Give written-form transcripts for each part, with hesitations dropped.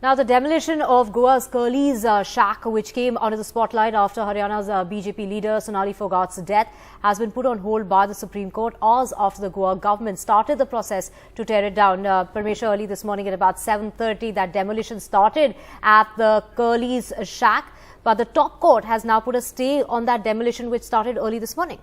Now, the demolition of Goa's Curlies shack, which came under the spotlight after Haryana's BJP leader Sonali Phogat's death, has been put on hold by the Supreme Court hours after the Goa government started the process to tear it down. Parmeshwar, early this morning at about 7:30, that demolition started at the Curlies shack, but the top court has now put a stay on that demolition, which started early this morning.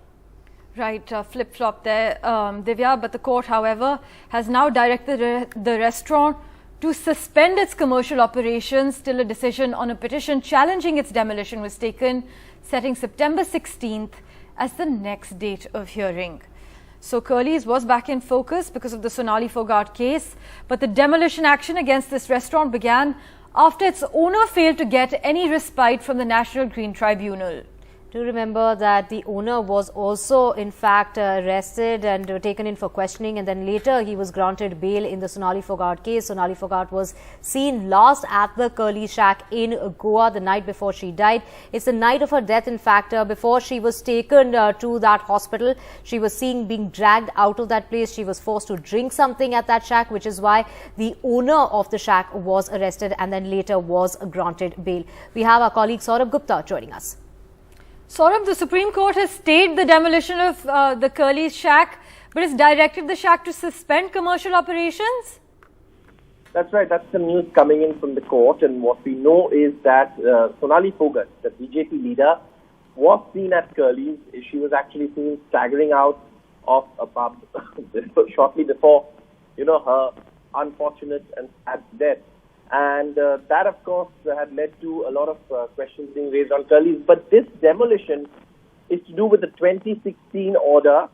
Right, flip-flop there, Divya. But the court, however, has now directed the restaurant to suspend its commercial operations till a decision on a petition challenging its demolition was taken, setting September 16th as the next date of hearing. So Curlies was back in focus because of the Sonali Phogat case, but the demolition action against this restaurant began after its owner failed to get any respite from the National Green Tribunal. Do remember that the owner was also in fact arrested and taken in for questioning, and then later he was granted bail in the Sonali Phogat case. Sonali Phogat was seen last at the Curlie shack in Goa the night before she died. It's the night of her death, in fact. Before she was taken to that hospital, she was seen being dragged out of that place. She was forced to drink something at that shack, which is why the owner of the shack was arrested and then later was granted bail. We have our colleague Saurabh Gupta joining us. Saurabh, the Supreme Court has stayed the demolition of the Curlies shack, but has directed the shack to suspend commercial operations? That's right. That's the news coming in from the court. And what we know is that Sonali Phogat, the BJP leader, was seen at Curlies. She was actually seen staggering out of a pub shortly before, her unfortunate and sad death. And that, of course, had led to a lot of questions being raised on Curlies. But this demolition is to do with the 2016 order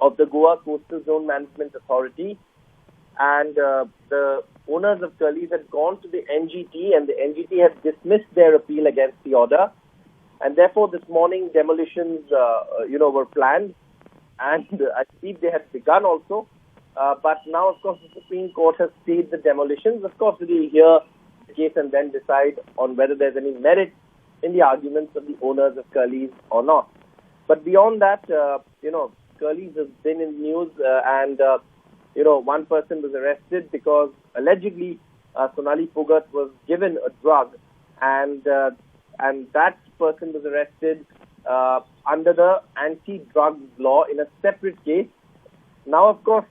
of the Goa Coastal Zone Management Authority. And the owners of Curlies had gone to the NGT, and the NGT had dismissed their appeal against the order. And therefore, this morning, demolitions, were planned. And I believe they had begun also. But now, of course, the Supreme Court has stayed the demolitions. Of course, we will hear the case and then decide on whether there's any merit in the arguments of the owners of Curlies or not. But beyond that, Curlies has been in news and one person was arrested because allegedly Sonali Phogat was given a drug, and that person was arrested under the anti-drugs law in a separate case. Now, of course,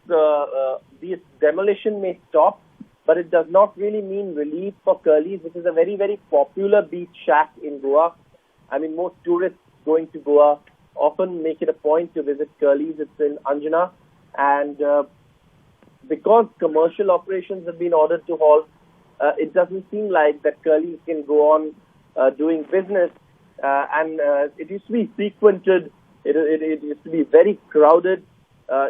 this demolition may stop, but it does not really mean relief for Curlies, which is a very, very popular beach shack in Goa. I mean, most tourists going to Goa often make it a point to visit Curlies. It's in Anjana. And because commercial operations have been ordered to halt, it doesn't seem like that Curlies can go on doing business. And it used to be frequented. It used to be very crowded.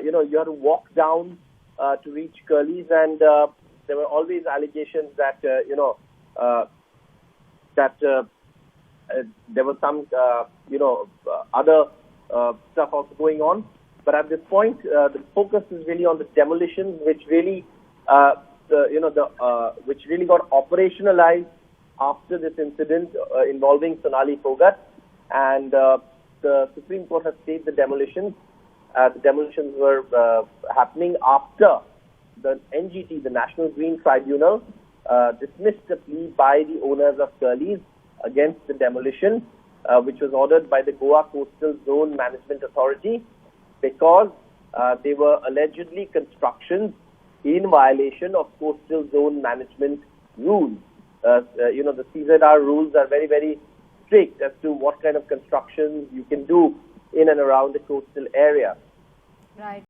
You had to walk down to reach Curlies, and there were always allegations that there was some other stuff also going on. But at this point, the focus is really on the demolitions, which really which really got operationalized after this incident involving Sonali Phogat, and the Supreme Court has stayed the demolitions. The demolitions were happening after the NGT, the National Green Tribunal, dismissed a plea by the owners of Curlies against the demolition, which was ordered by the Goa Coastal Zone Management Authority, because they were allegedly constructions in violation of coastal zone management rules. The CZR rules are very, very strict as to what kind of constructions you can do in and around the coastal area. Right.